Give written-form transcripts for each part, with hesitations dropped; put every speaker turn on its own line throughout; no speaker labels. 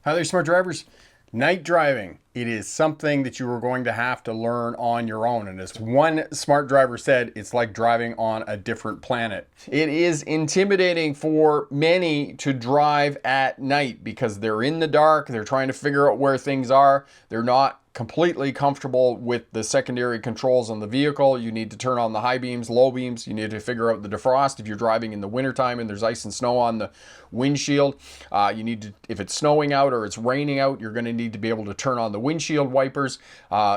Hi there, smart drivers. Night driving. It is something that you are going to have to learn on your own. And as one smart driver said, it's like driving on a different planet. It is intimidating for many to drive at night because they're in the dark. They're trying to figure out where things are. They're not completely comfortable with the secondary controls on the vehicle. You need to turn on the high beams, low beams. You need to figure out the defrost if you're driving in the wintertime and there's ice and snow on the windshield. You need to, if it's snowing out or it's raining out, you're going to need to be able to turn on the windshield wipers,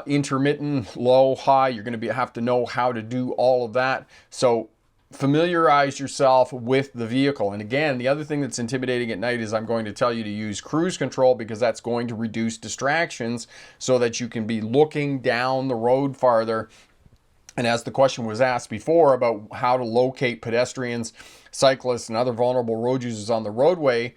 intermittent, low, high. You're going to have to know how to do all of that. So familiarize yourself with the vehicle. And again, the other thing that's intimidating at night is I'm going to tell you to use cruise control because that's going to reduce distractions so that you can be looking down the road farther. And as the question was asked before about how to locate pedestrians, cyclists, and other vulnerable road users on the roadway,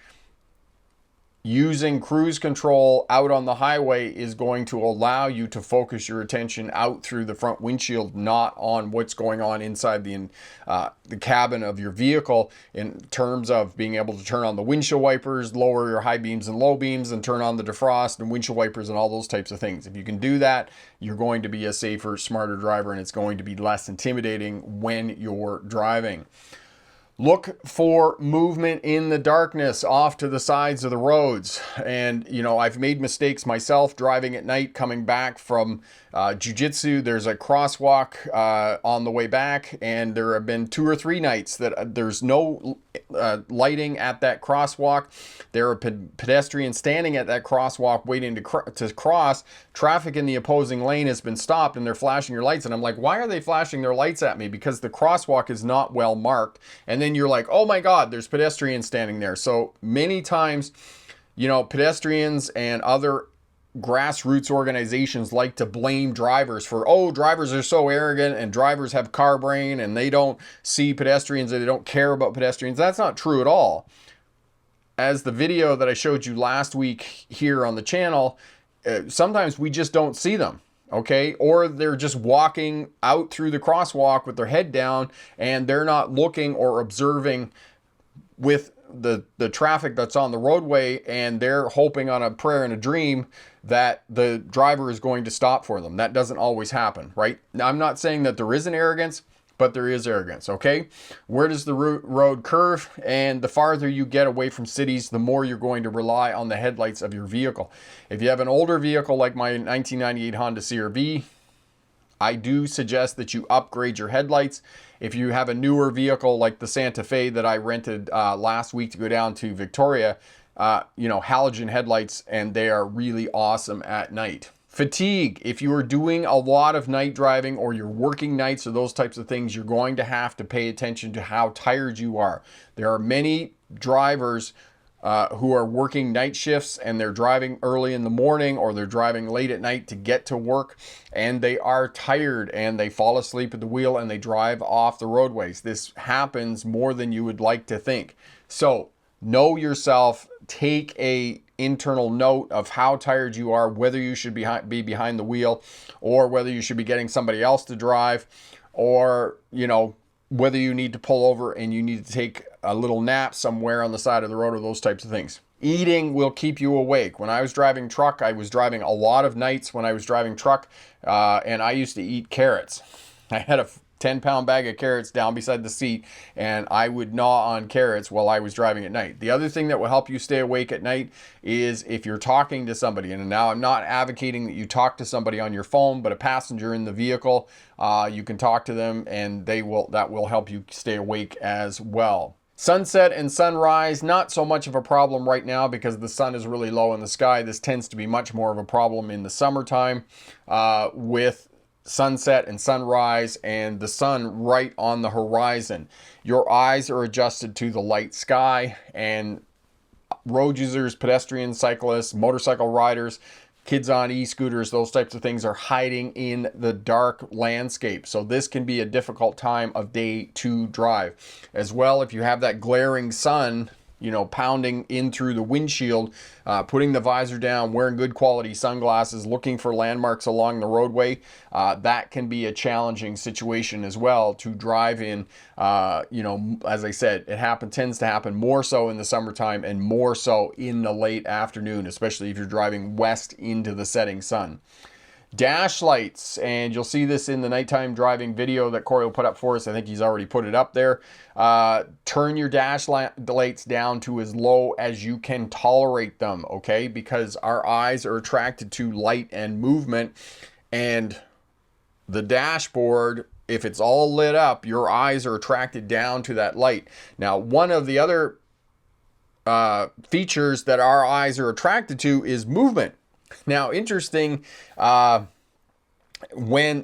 using cruise control out on the highway is going to allow you to focus your attention out through the front windshield, not on what's going on inside the cabin of your vehicle in terms of being able to turn on the windshield wipers, lower your high beams and low beams, and turn on the defrost and windshield wipers and all those types of things. If you can do that, you're going to be a safer, smarter driver, and it's going to be less intimidating when you're driving. Look for movement in the darkness off to the sides of the roads. And, you know, I've made mistakes myself driving at night coming back from jiu-jitsu. There's a crosswalk on the way back, and there have been 2 or 3 nights that there's no lighting at that crosswalk. There are pedestrians standing at that crosswalk waiting to cross. Traffic in the opposing lane has been stopped, and they're flashing your lights. And I'm like, why are they flashing their lights at me? Because the crosswalk is not well marked. And then you're like, oh my God, there's pedestrians standing there. So many times, you know, pedestrians and other grassroots organizations like to blame drivers for, oh, drivers are so arrogant and drivers have car brain and they don't see pedestrians and they don't care about pedestrians. That's not true at all. As the video that I showed you last week here on the channel, sometimes we just don't see them. Okay, or they're just walking out through the crosswalk with their head down and they're not looking or observing with the traffic that's on the roadway, and they're hoping on a prayer and a dream that the driver is going to stop for them. That doesn't always happen, right? Now, I'm not saying that there isn't arrogance, but there is arrogance, okay? Where does the road curve? And the farther you get away from cities, the more you're going to rely on the headlights of your vehicle. If you have an older vehicle like my 1998 Honda CR-V, I do suggest that you upgrade your headlights. If you have a newer vehicle like the Santa Fe that I rented last week to go down to Victoria, you know, halogen headlights, and they are really awesome at night. Fatigue. If you are doing a lot of night driving or you're working nights or those types of things, you're going to have to pay attention to how tired you are. There are many drivers who are working night shifts and they're driving early in the morning or they're driving late at night to get to work, and they are tired and they fall asleep at the wheel and they drive off the roadways. This happens more than you would like to think. So know yourself, take a internal note of how tired you are, whether you should be behind the wheel or whether you should be getting somebody else to drive, or, you know, whether you need to pull over and you need to take a little nap somewhere on the side of the road or those types of things. Eating will keep you awake. When I was driving truck, I was driving a lot of nights when I was driving truck, and I used to eat carrots. I had a 10-pound bag of carrots down beside the seat, and I would gnaw on carrots while I was driving at night. The other thing that will help you stay awake at night is if you're talking to somebody, and now I'm not advocating that you talk to somebody on your phone, but a passenger in the vehicle, you can talk to them and that will help you stay awake as well. Sunset and sunrise, not so much of a problem right now because the sun is really low in the sky. This tends to be much more of a problem in the summertime with sunset and sunrise and the sun right on the horizon. Your eyes are adjusted to the light sky, and road users, pedestrians, cyclists, motorcycle riders, kids on e-scooters, those types of things are hiding in the dark landscape. So this can be a difficult time of day to drive. As well, if you have that glaring sun you know, pounding in through the windshield, putting the visor down, wearing good quality sunglasses, looking for landmarks along the roadway, that can be a challenging situation as well to drive in. You know, as I said, tends to happen more so in the summertime and more so in the late afternoon, especially if you're driving west into the setting sun. Dash lights, and you'll see this in the nighttime driving video that Corey will put up for us. I think he's already put it up there. Turn your dash lights down to as low as you can tolerate them, okay? Because our eyes are attracted to light and movement, and the dashboard, if it's all lit up, your eyes are attracted down to that light. Now, one of the other features that our eyes are attracted to is movement. Now, interesting, when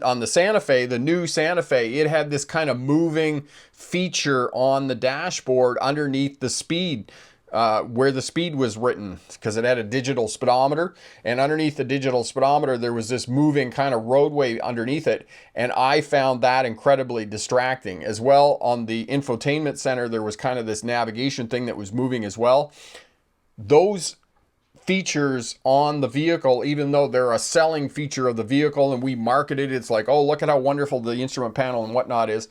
on the Santa Fe, the new Santa Fe, it had this kind of moving feature on the dashboard underneath the speed, where the speed was written, because it had a digital speedometer, and underneath the digital speedometer, there was this moving kind of roadway underneath it, and I found that incredibly distracting. As well, on the infotainment center, there was kind of this navigation thing that was moving as well. Those features on the vehicle, even though they're a selling feature of the vehicle and we market it, it's like, oh, look at how wonderful the instrument panel and whatnot is.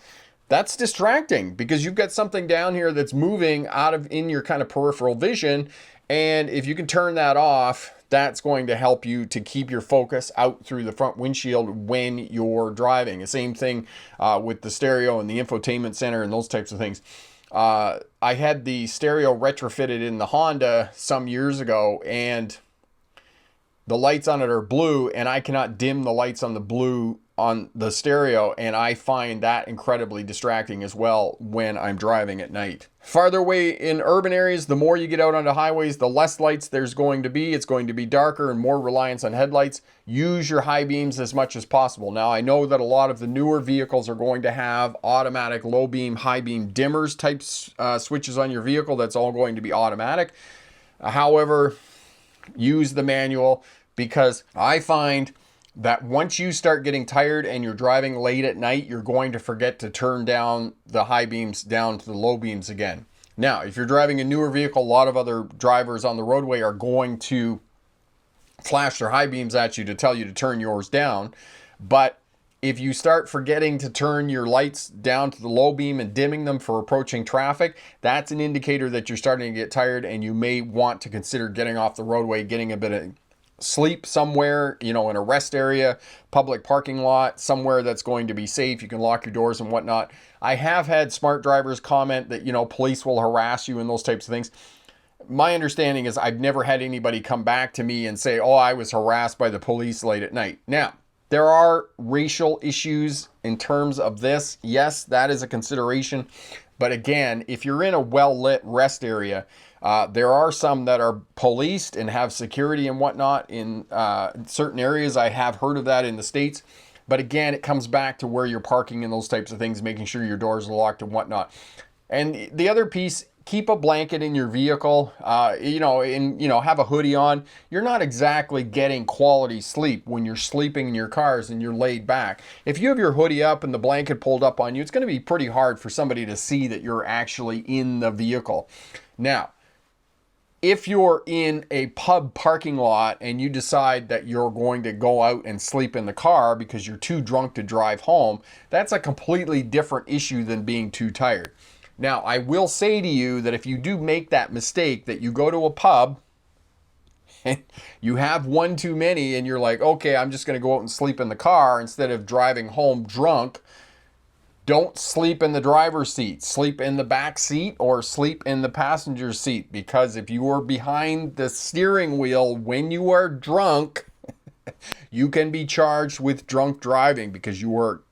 That's distracting because you've got something down here that's moving in your kind of peripheral vision. And if you can turn that off, that's going to help you to keep your focus out through the front windshield when you're driving. The same thing with the stereo and the infotainment center and those types of things. I had the stereo retrofitted in the Honda some years ago, and the lights on it are blue, and I cannot dim the lights on the blue on the stereo, and I find that incredibly distracting as well when I'm driving at night. Farther away in urban areas, the more you get out onto highways, the less lights there's going to be. It's going to be darker and more reliance on headlights. Use your high beams as much as possible. Now, I know that a lot of the newer vehicles are going to have automatic low beam, high beam dimmers type switches on your vehicle. That's all going to be automatic. However, use the manual, because I find that once you start getting tired and you're driving late at night, you're going to forget to turn down the high beams down to the low beams again. Now, if you're driving a newer vehicle, a lot of other drivers on the roadway are going to flash their high beams at you to tell you to turn yours down. But if you start forgetting to turn your lights down to the low beam and dimming them for approaching traffic, that's an indicator that you're starting to get tired and you may want to consider getting off the roadway, getting a bit of sleep somewhere, you know, in a rest area, public parking lot, somewhere that's going to be safe. You can lock your doors and whatnot. I have had smart drivers comment that, you know, police will harass you and those types of things. My understanding is I've never had anybody come back to me and say, oh, I was harassed by the police late at night. Now, there are racial issues in terms of this. Yes, that is a consideration. But again, if you're in a well-lit rest area, there are some that are policed and have security and whatnot in certain areas. I have heard of that in the States. But again, it comes back to where you're parking and those types of things, making sure your doors are locked and whatnot. And the other piece, keep a blanket in your vehicle, have a hoodie on. You're not exactly getting quality sleep when you're sleeping in your cars and you're laid back. If you have your hoodie up and the blanket pulled up on you, it's going to be pretty hard for somebody to see that you're actually in the vehicle. Now, if you're in a pub parking lot and you decide that you're going to go out and sleep in the car because you're too drunk to drive home, that's a completely different issue than being too tired. Now, I will say to you that if you do make that mistake, that you go to a pub and you have one too many and you're like, okay, I'm just going to go out and sleep in the car instead of driving home drunk, don't sleep in the driver's seat. Sleep in the back seat or sleep in the passenger seat, because if you are behind the steering wheel when you are drunk, you can be charged with drunk driving because you were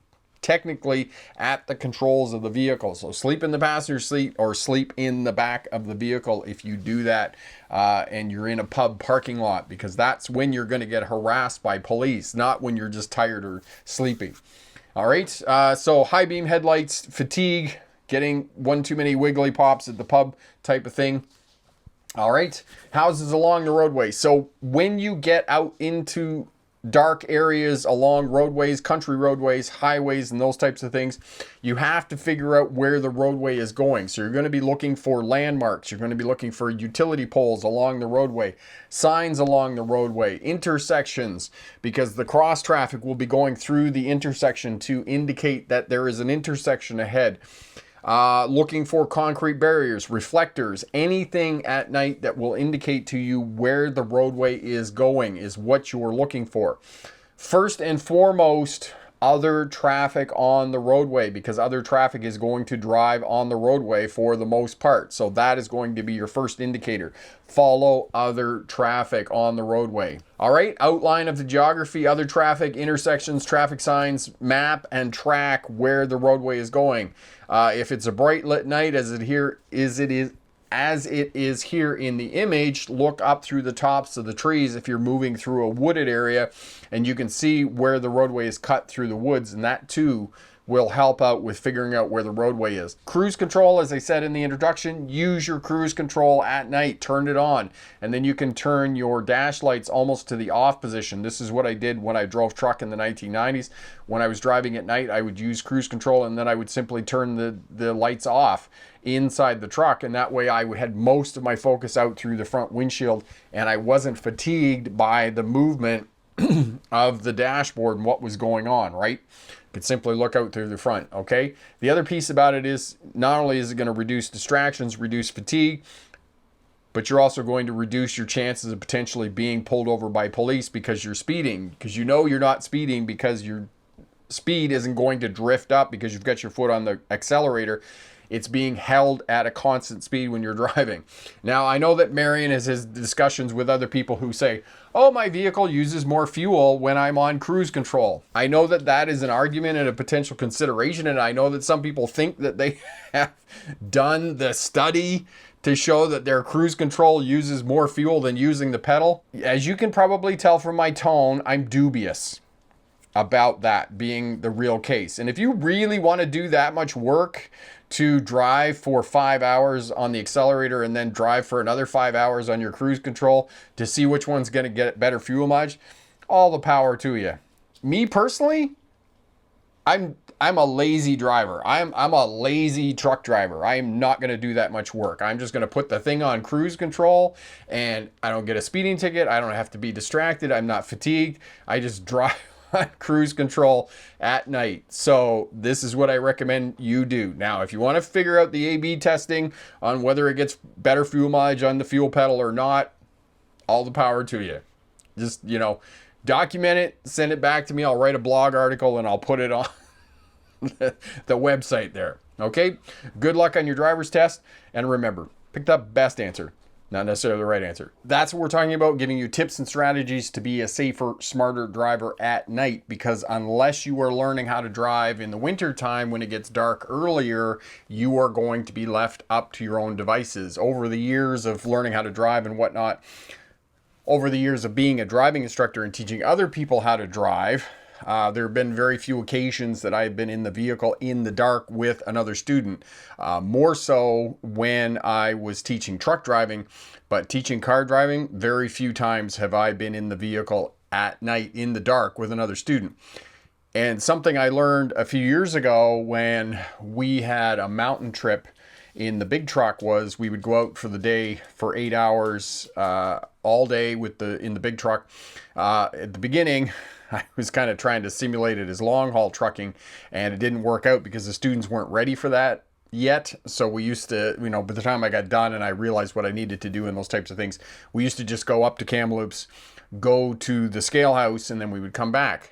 technically at the controls of the vehicle. So sleep in the passenger seat or sleep in the back of the vehicle if you do that and you're in a pub parking lot, because that's when you're going to get harassed by police, not when you're just tired or sleeping. All right, so high beam headlights, fatigue, getting one too many wiggly pops at the pub type of thing. All right, houses along the roadway. So when you get out into dark areas along roadways, country roadways, highways, and those types of things, you have to figure out where the roadway is going. So you're going to be looking for landmarks. You're going to be looking for utility poles along the roadway, signs along the roadway, intersections, because the cross traffic will be going through the intersection to indicate that there is an intersection ahead. Looking for concrete barriers, reflectors, anything at night that will indicate to you where the roadway is going is what you're looking for. First and foremost, other traffic on the roadway, because other traffic is going to drive on the roadway for the most part. So that is going to be your first indicator. Follow other traffic on the roadway. All right, outline of the geography, other traffic, intersections, traffic signs, map and track where the roadway is going. If it's a bright lit night as it is here in the image, look up through the tops of the trees if you're moving through a wooded area, and you can see where the roadway is cut through the woods, and that too will help out with figuring out where the roadway is. Cruise control, as I said in the introduction, use your cruise control at night, turn it on, and then you can turn your dash lights almost to the off position. This is what I did when I drove truck in the 1990s. When I was driving at night, I would use cruise control, and then I would simply turn the lights off inside the truck, and that way I had most of my focus out through the front windshield, and I wasn't fatigued by the movement of the dashboard and what was going on, right? Could simply look out through the front, okay? The other piece about it is not only is it going to reduce distractions, reduce fatigue, but you're also going to reduce your chances of potentially being pulled over by police because you're speeding, because you know you're not speeding because your speed isn't going to drift up because you've got your foot on the accelerator. It's being held at a constant speed when you're driving. Now, I know that Marion has his discussions with other people who say, oh, my vehicle uses more fuel when I'm on cruise control. I know that that is an argument and a potential consideration, and I know that some people think that they have done the study to show that their cruise control uses more fuel than using the pedal. As you can probably tell from my tone, I'm dubious about that being the real case. And if you really want to do that much work to drive for 5 hours on the accelerator and then drive for another 5 hours on your cruise control to see which one's going to get better fuel mileage, all the power to you. Me personally, I'm a lazy driver. I'm a lazy truck driver. I am not going to do that much work. I'm just going to put the thing on cruise control, and I don't get a speeding ticket. I don't have to be distracted. I'm not fatigued. I just drive on cruise control at night. So this is what I recommend you do. Now, if you want to figure out the A/B testing on whether it gets better fuel mileage on the fuel pedal or not, all the power to you. Just, document it, send it back to me. I'll write a blog article and I'll put it on the website there. Okay? Good luck on your driver's test. And remember, pick the best answer, not necessarily the right answer. That's what we're talking about, giving you tips and strategies to be a safer, smarter driver at night, because unless you are learning how to drive in the winter time when it gets dark earlier, you are going to be left up to your own devices. Over the years of learning how to drive and whatnot, over the years of being a driving instructor and teaching other people how to drive, there have been very few occasions that I've been in the vehicle in the dark with another student. More so when I was teaching truck driving, but teaching car driving, very few times have I been in the vehicle at night in the dark with another student. And something I learned a few years ago when we had a mountain trip in the big truck was we would go out for the day for 8 hours all day in the big truck. At the beginning, I was kind of trying to simulate it as long haul trucking, and it didn't work out because the students weren't ready for that yet. So we used to, by the time I got done and I realized what I needed to do and those types of things, we used to just go up to Kamloops, go to the scale house, and then we would come back.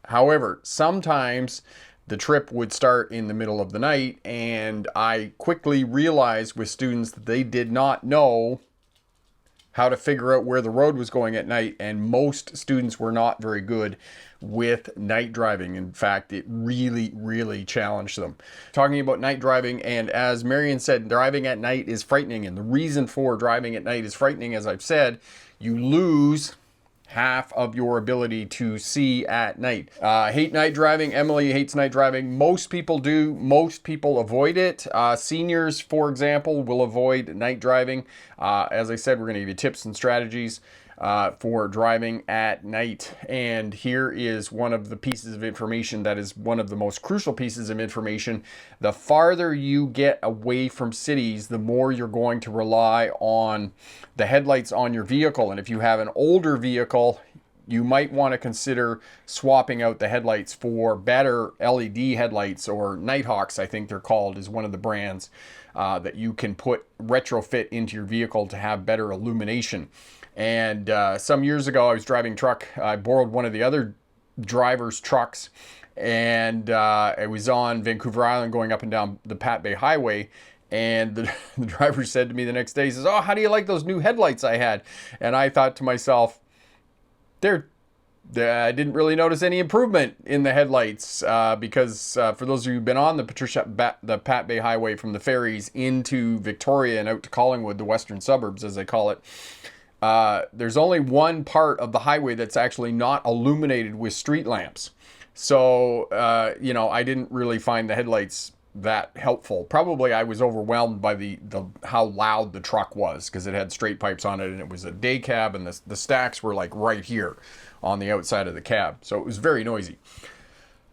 However, sometimes the trip would start in the middle of the night, and I quickly realized with students that they did not know how to figure out where the road was going at night, and most students were not very good with night driving. In fact, it really, really challenged them. Talking about night driving, and as Marion said, driving at night is frightening, and the reason for driving at night is frightening, as I've said, you lose half of your ability to see at night. Hate night driving. Emily hates night driving. Most people do. Most people avoid it. Seniors, for example, will avoid night driving. As I said, we're going to give you tips and strategies. for driving at night. And here is one of the pieces of information that is one of the most crucial pieces of information. The farther you get away from cities, the more you're going to rely on the headlights on your vehicle. And if you have an older vehicle, you might want to consider swapping out the headlights for better LED headlights, or Nighthawks, I think they're called, is one of the brands that you can retrofit into your vehicle to have better illumination. And some years ago, I was driving truck. I borrowed one of the other driver's trucks, and it was on Vancouver Island going up and down the Pat Bay Highway. And the driver said to me the next day, he says, "Oh, how do you like those new headlights I had?" And I thought to myself, I didn't really notice any improvement in the headlights because for those of you who've been on the Pat Bay Highway from the ferries into Victoria and out to Collingwood, the western suburbs as they call it, there's only one part of the highway that's actually not illuminated with street lamps. So, I didn't really find the headlights that helpful. Probably I was overwhelmed by the how loud the truck was, because it had straight pipes on it, and it was a day cab, and the stacks were like right here on the outside of the cab, so it was very noisy.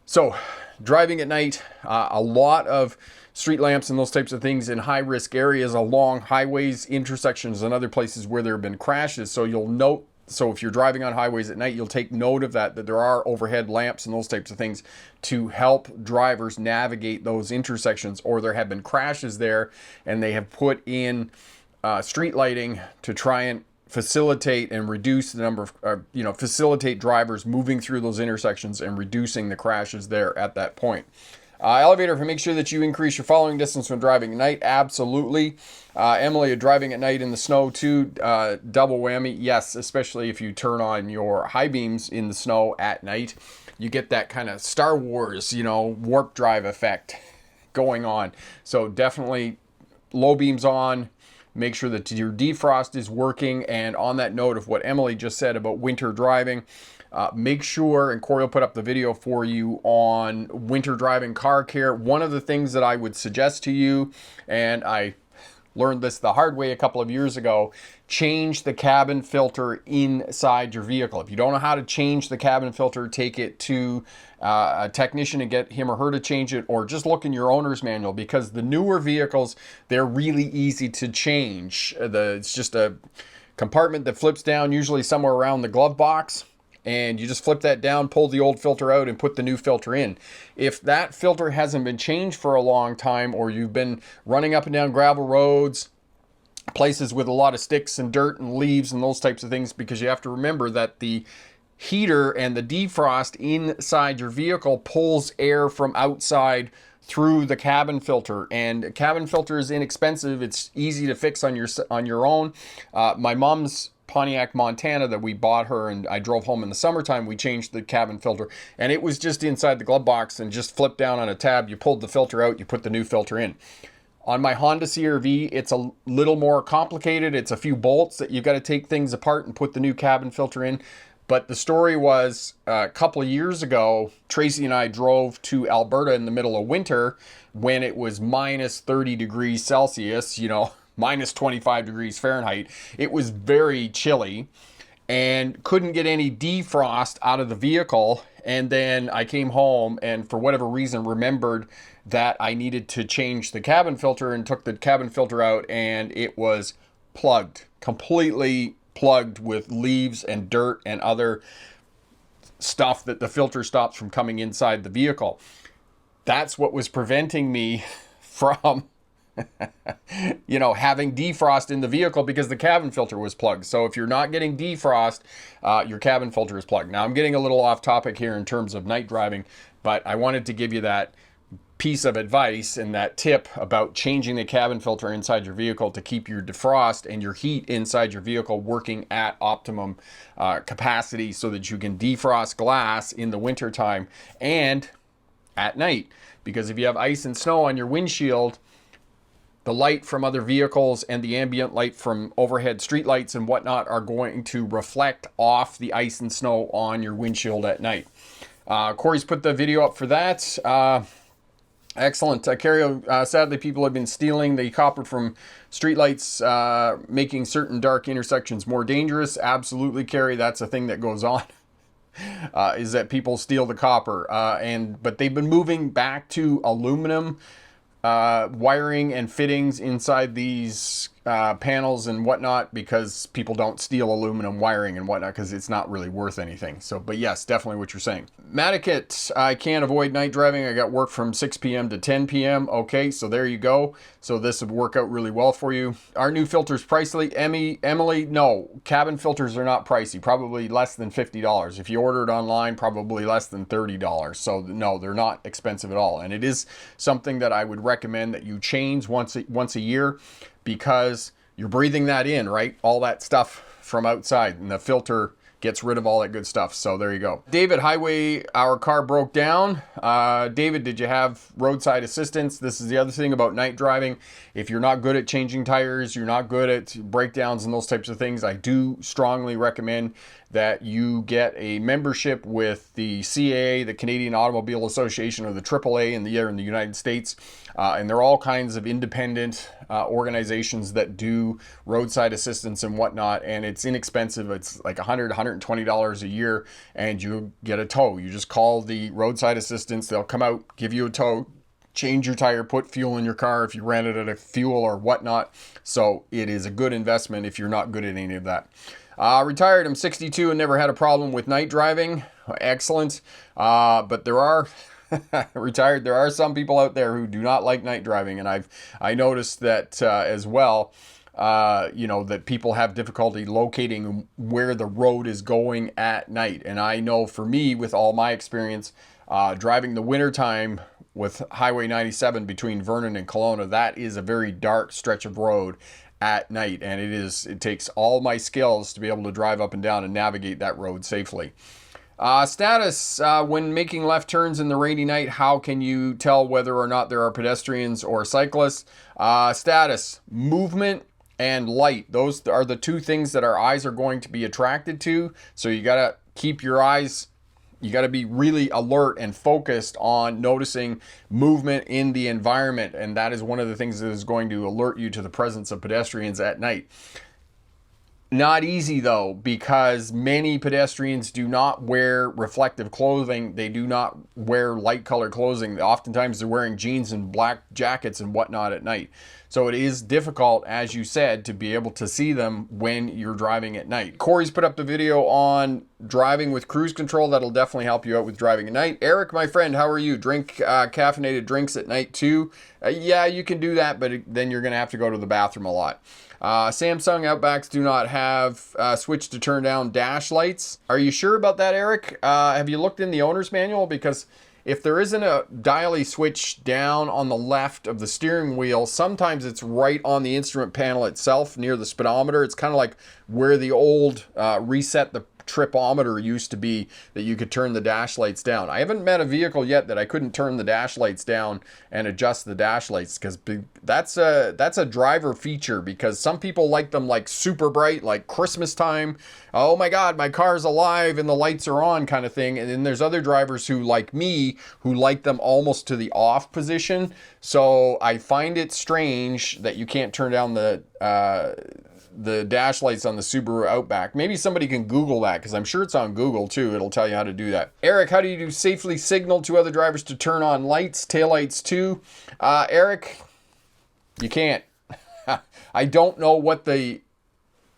So driving at night, a lot of street lamps and those types of things in high risk areas along highways, intersections, and other places where there have been crashes. So you'll note, so if you're driving on highways at night, you'll take note of that there are overhead lamps and those types of things to help drivers navigate those intersections, or there have been crashes there and they have put in street lighting to try and facilitate and reduce the number of, facilitate drivers moving through those intersections and reducing the crashes there at that point. Elevator, make sure that you increase your following distance when driving at night. Absolutely. Emily, driving at night in the snow too, double whammy. Yes, especially if you turn on your high beams in the snow at night. You get that kind of Star Wars, warp drive effect going on. So definitely low beams on. Make sure that your defrost is working. And on that note of what Emily just said about winter driving, make sure, and Corey will put up the video for you on winter driving car care. One of the things that I would suggest to you, and I learned this the hard way a couple of years ago, change the cabin filter inside your vehicle. If you don't know how to change the cabin filter, take it to a technician and get him or her to change it, or just look in your owner's manual, because the newer vehicles, they're really easy to change. It's just a compartment that flips down, usually somewhere around the glove box, and you just flip that down, pull the old filter out, and put the new filter in. If that filter hasn't been changed for a long time, or you've been running up and down gravel roads, places with a lot of sticks and dirt and leaves and those types of things, because you have to remember that the heater and the defrost inside your vehicle pulls air from outside through the cabin filter, and a cabin filter is inexpensive. It's easy to fix on your own. My mom's Pontiac Montana that we bought her, and I drove home in the summertime, we changed the cabin filter, and it was just inside the glove box and just flipped down on a tab. You pulled the filter out, you put the new filter in. On my Honda CR-V, it's a little more complicated. It's a few bolts that you've got to take things apart and put the new cabin filter in. But the story was, a couple of years ago, Tracy and I drove to Alberta in the middle of winter when it was minus 30 degrees Celsius, minus 25 degrees Fahrenheit. It was very chilly and couldn't get any defrost out of the vehicle. And then I came home and for whatever reason remembered that I needed to change the cabin filter, and took the cabin filter out, and it was plugged, completely plugged with leaves and dirt and other stuff that the filter stops from coming inside the vehicle. That's what was preventing me from having defrost in the vehicle, because the cabin filter was plugged. So if you're not getting defrost, your cabin filter is plugged. Now I'm getting a little off topic here in terms of night driving, but I wanted to give you that piece of advice and that tip about changing the cabin filter inside your vehicle to keep your defrost and your heat inside your vehicle working at optimum capacity, so that you can defrost glass in the wintertime and at night. Because if you have ice and snow on your windshield, the light from other vehicles and the ambient light from overhead streetlights and whatnot are going to reflect off the ice and snow on your windshield at night. Corey's put the video up for that. Excellent. Cario, sadly, people have been stealing the copper from streetlights, making certain dark intersections more dangerous. Absolutely, Carrie, that's a thing that goes on. Is that people steal the copper, but they've been moving back to aluminum wiring and fittings inside these panels and whatnot, because people don't steal aluminum wiring and whatnot because it's not really worth anything. So, but yes, definitely what you're saying. Matikit, I can't avoid night driving. I got work from 6 p.m. to 10 p.m. Okay, so there you go. So this would work out really well for you. Are new filters pricey? Emily, no. Cabin filters are not pricey. Probably less than $50. If you order it online, probably less than $30. So no, they're not expensive at all. And it is something that I would recommend that you change once a year, because you're breathing that in, right? All that stuff from outside, and the filter gets rid of all that good stuff. So there you go. David, highway, our car broke down. David, did you have roadside assistance? This is the other thing about night driving. If you're not good at changing tires, you're not good at breakdowns and those types of things, I do strongly recommend that you get a membership with the CAA, the Canadian Automobile Association, or the AAA in the United States. And there are all kinds of independent organizations that do roadside assistance and whatnot, and it's inexpensive. It's like $100, $120 a year, and you get a tow. You just call the roadside assistance. They'll come out, give you a tow, change your tire, put fuel in your car if you ran it out of fuel or whatnot. So it is a good investment if you're not good at any of that. Retired, I'm 62 and never had a problem with night driving. Excellent. But there are retired, there are some people out there who do not like night driving, and I noticed that as well. That people have difficulty locating where the road is going at night. And I know for me, with all my experience driving the wintertime with Highway 97 between Vernon and Kelowna, that is a very dark stretch of road at night, and it takes all my skills to be able to drive up and down and navigate that road safely. Status, when making left turns in the rainy night, how can you tell whether or not there are pedestrians or cyclists? Status, movement and light. Those are the two things that our eyes are going to be attracted to. So you got to keep your eyes, you got to be really alert and focused on noticing movement in the environment. And that is one of the things that is going to alert you to the presence of pedestrians at night. Not easy though, because many pedestrians do not wear reflective clothing. They do not wear light colored clothing. Oftentimes they're wearing jeans and black jackets and whatnot at night. So it is difficult, as you said, to be able to see them when you're driving at night. Corey's put up the video on driving with cruise control. That'll definitely help you out with driving at night. Eric, my friend, how are you? Drink caffeinated drinks at night too? Yeah, you can do that, but then you're going to have to go to the bathroom a lot. Samsung Outbacks do not have switch to turn down dash lights. Are you sure about that, Eric? Have you looked in the owner's manual? Because if there isn't a dial-y switch down on the left of the steering wheel, sometimes it's right on the instrument panel itself near the speedometer. It's kind of like where the old reset the tripometer used to be, that you could turn the dash lights down. I haven't met a vehicle yet that I couldn't turn the dash lights down and adjust the dash lights, because that's a driver feature, because some people like them like super bright, like Christmas time. Oh my God, my car's alive and the lights are on kind of thing. And then there's other drivers who, like me, who like them almost to the off position. So I find it strange that you can't turn down the dash lights on the Subaru Outback. Maybe somebody can Google that, because I'm sure it's on Google too. It'll tell you how to do that. Eric, how do you safely signal to other drivers to turn on lights, taillights too? Eric, you can't. I don't know what the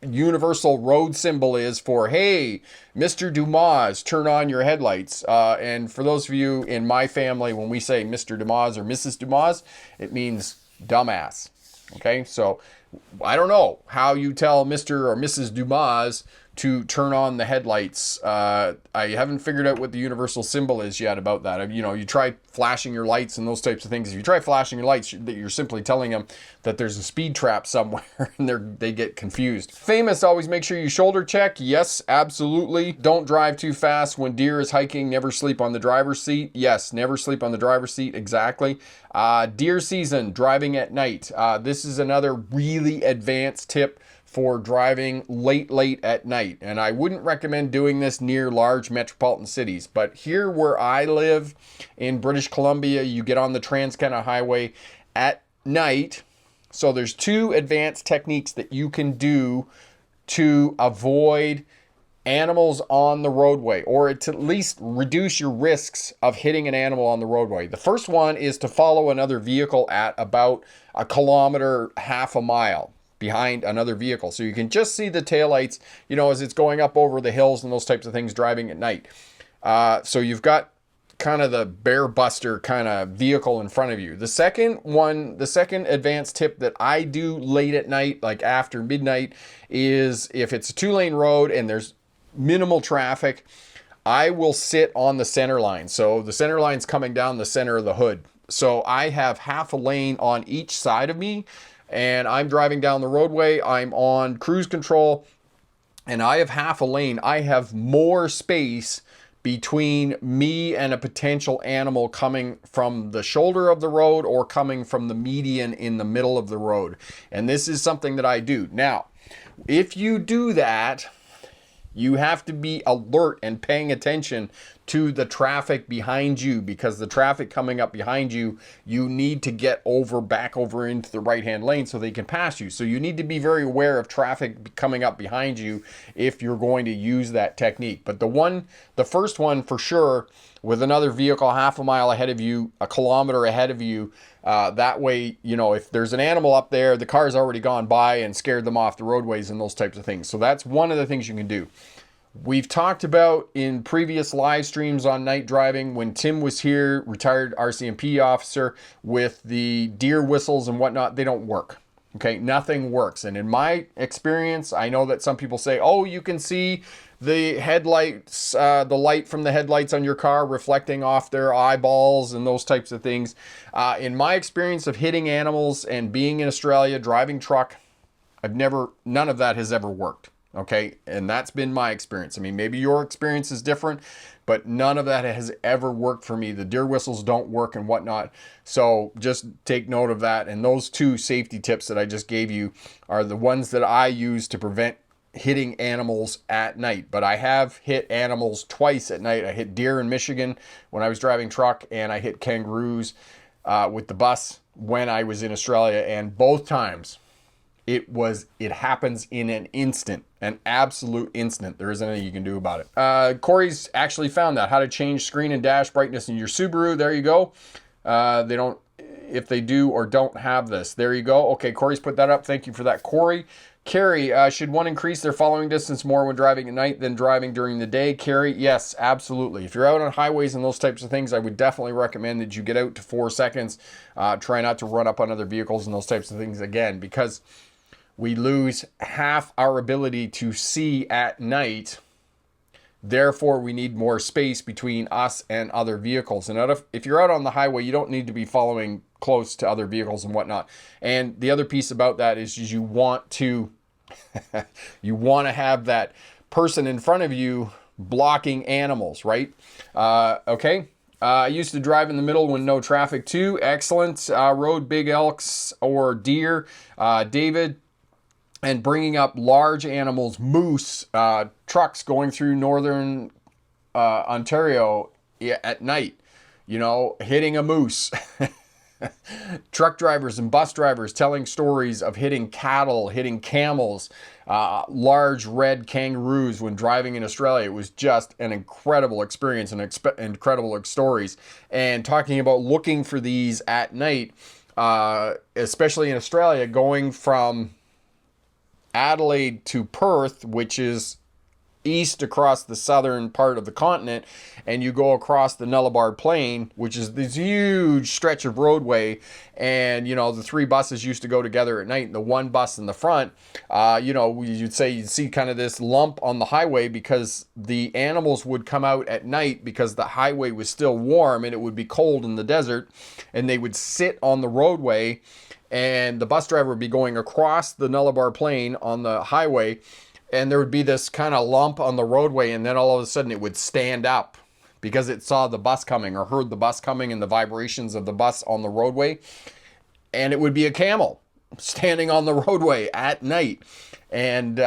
universal road symbol is for, hey, Mr. Dumas, turn on your headlights. And for those of you in my family, when we say Mr. Dumas or Mrs. Dumas, it means dumbass. Okay, so I don't know how you tell Mr. or Mrs. Dumas to turn on the headlights. I haven't figured out what the universal symbol is yet about that. You try flashing your lights and those types of things. If you try flashing your lights, you're simply telling them that there's a speed trap somewhere, and they get confused. Famous, always make sure you shoulder check. Yes, absolutely. Don't drive too fast when deer is hiking. Never sleep on the driver's seat. Yes, never sleep on the driver's seat. Exactly. Deer season, driving at night. This is another really advanced tip for driving late at night. And I wouldn't recommend doing this near large metropolitan cities. But here where I live in British Columbia, you get on the Trans-Canada Highway at night. So there's two advanced techniques that you can do to avoid animals on the roadway, or to at least reduce your risks of hitting an animal on the roadway. The first one is to follow another vehicle at about a kilometer, half a mile behind another vehicle. So you can just see the taillights, you know, as it's going up over the hills and those types of things driving at night. So you've got kind of the bear buster kind of vehicle in front of you. The second advanced tip that I do late at night, like after midnight, is if it's a 2-lane road and there's minimal traffic, I will sit on the center line. So the center line's coming down the center of the hood. So I have half a lane on each side of me, and I'm driving down the roadway. I'm on cruise control, and I have half a lane. I have more space between me and a potential animal coming from the shoulder of the road or coming from the median in the middle of the road. And this is something that I do. Now, if you do that, you have to be alert and paying attention to the traffic behind you, because the traffic coming up behind you, you need to get back over into the right-hand lane so they can pass you. So you need to be very aware of traffic coming up behind you if you're going to use that technique. But the first one for sure, with another vehicle half a mile ahead of you, a kilometer ahead of you, that way, you know, if there's an animal up there, the car's already gone by and scared them off the roadways and those types of things. So that's one of the things you can do. We've talked about in previous live streams on night driving, when Tim was here, retired RCMP officer, with the deer whistles and whatnot, they don't work. Okay, nothing works. And in my experience, I know that some people say, oh, you can see the headlights, the light from the headlights on your car reflecting off their eyeballs and those types of things. In my experience of hitting animals and being in Australia, driving truck, none of that has ever worked. Okay, and that's been my experience. I mean, maybe your experience is different, but none of that has ever worked for me. The deer whistles don't work and whatnot. So just take note of that. And those two safety tips that I just gave you are the ones that I use to prevent hitting animals at night. But I have hit animals twice at night. I hit deer in Michigan when I was driving truck, and I hit kangaroos with the bus when I was in Australia. And both times, it happens in an instant, an absolute instant. There isn't anything you can do about it. Corey's actually found that, how to change screen and dash brightness in your Subaru. There you go. They don't, if they do or don't have this. There you go. Okay, Corey's put that up. Thank you for that, Corey. Carrie, should one increase their following distance more when driving at night than driving during the day? Carrie, yes, absolutely. If you're out on highways and those types of things, I would definitely recommend that you get out to 4 seconds. Try not to run up on other vehicles and those types of things again, because we lose half our ability to see at night. Therefore, we need more space between us and other vehicles. And if you're out on the highway, you don't need to be following close to other vehicles and whatnot. And the other piece about that is you want to have that person in front of you blocking animals, right? Okay. I used to drive in the middle when no traffic too. Excellent. Rode big elks or deer. David. And bringing up large animals, moose, trucks going through northern Ontario at night, you know, hitting a moose. Truck drivers and bus drivers telling stories of hitting cattle, hitting camels, large red kangaroos when driving in Australia. It was just an incredible experience and incredible stories. And talking about looking for these at night, especially in Australia, going from Adelaide to Perth, which is east across the southern part of the continent, and you go across the Nullarbor Plain, which is this huge stretch of roadway, and you know, the three buses used to go together at night, and the one bus in the front, you know, you'd see kind of this lump on the highway, because the animals would come out at night because the highway was still warm and it would be cold in the desert, and they would sit on the roadway, and the bus driver would be going across the Nullarbor Plain on the highway, and there would be this kind of lump on the roadway, and then all of a sudden it would stand up because it saw the bus coming or heard the bus coming and the vibrations of the bus on the roadway, and it would be a camel. standing on the roadway at night. And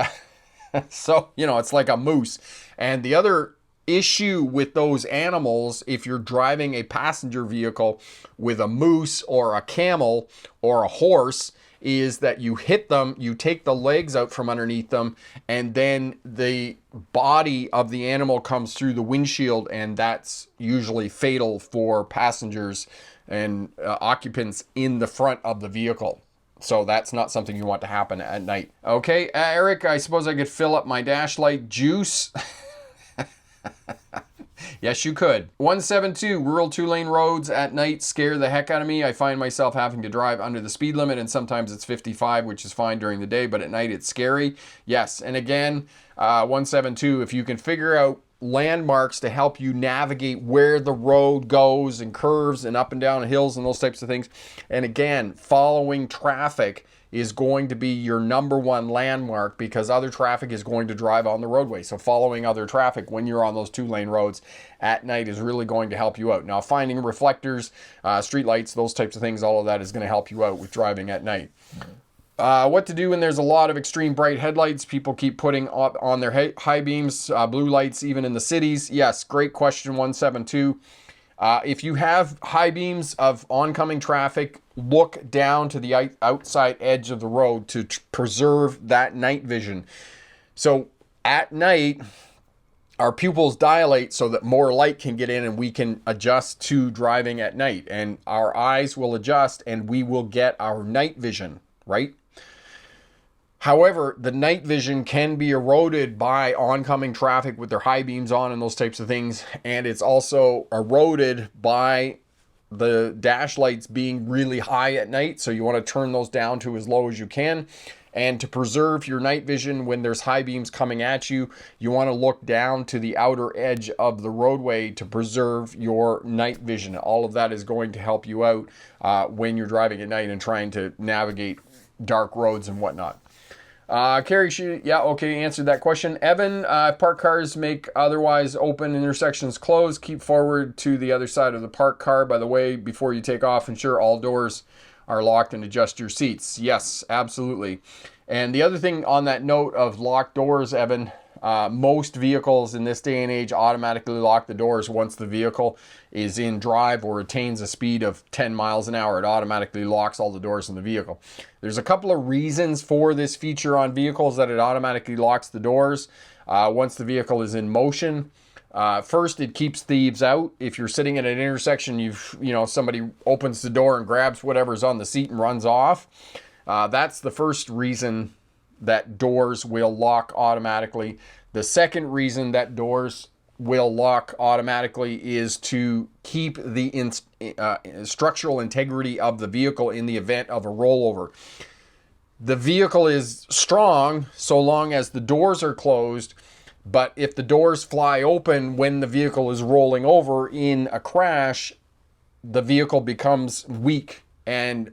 so, you know, it's like a moose. And the other issue with those animals, if you're driving a passenger vehicle with a moose or a camel or a horse, is that you hit them, you take the legs out from underneath them, and then the body of the animal comes through the windshield, and that's usually fatal for passengers and occupants in the front of the vehicle. So that's not something you want to happen at night. Okay, Eric, I suppose I could fill up my Dashlight juice. Yes, you could. 172, rural 2-lane roads at night scare the heck out of me. I find myself having to drive under the speed limit, and sometimes it's 55, which is fine during the day, but at night it's scary. Yes, and again, 172, if you can figure out landmarks to help you navigate where the road goes and curves and up and down hills and those types of things. And again, following traffic is going to be your number one landmark, because other traffic is going to drive on the roadway. So following other traffic when you're on those 2-lane roads at night is really going to help you out. Now, finding reflectors, street lights, those types of things, all of that is going to help you out with driving at night. What to do when there's a lot of extreme bright headlights? People keep putting up on their high beams, blue lights, even in the cities. Yes, great question, 172. If you have high beams of oncoming traffic, look down to the outside edge of the road to preserve that night vision. So at night, our pupils dilate so that more light can get in, and we can adjust to driving at night. And our eyes will adjust, and we will get our night vision, right? However, the night vision can be eroded by oncoming traffic with their high beams on and those types of things. And it's also eroded by the dash lights being really high at night. So you want to turn those down to as low as you can. And to preserve your night vision when there's high beams coming at you, you want to look down to the outer edge of the roadway to preserve your night vision. All of that is going to help you out when you're driving at night and trying to navigate dark roads and whatnot. Carrie, answered that question. Evan, parked cars make otherwise open intersections closed. Keep forward to the other side of the parked car. By the way, before you take off, ensure all doors are locked and adjust your seats. Yes, absolutely. And the other thing on that note of locked doors, Evan, most vehicles in this day and age automatically lock the doors once the vehicle is in drive or attains a speed of 10 miles an hour. It automatically locks all the doors in the vehicle. There's a couple of reasons for this feature on vehicles that it automatically locks the doors once the vehicle is in motion. First, it keeps thieves out. If you're sitting at an intersection, somebody opens the door and grabs whatever's on the seat and runs off. That's the first reason that doors will lock automatically. The second reason that doors will lock automatically is to keep the structural integrity of the vehicle in the event of a rollover. The vehicle is strong so long as the doors are closed, but if the doors fly open when the vehicle is rolling over in a crash, the vehicle becomes weak and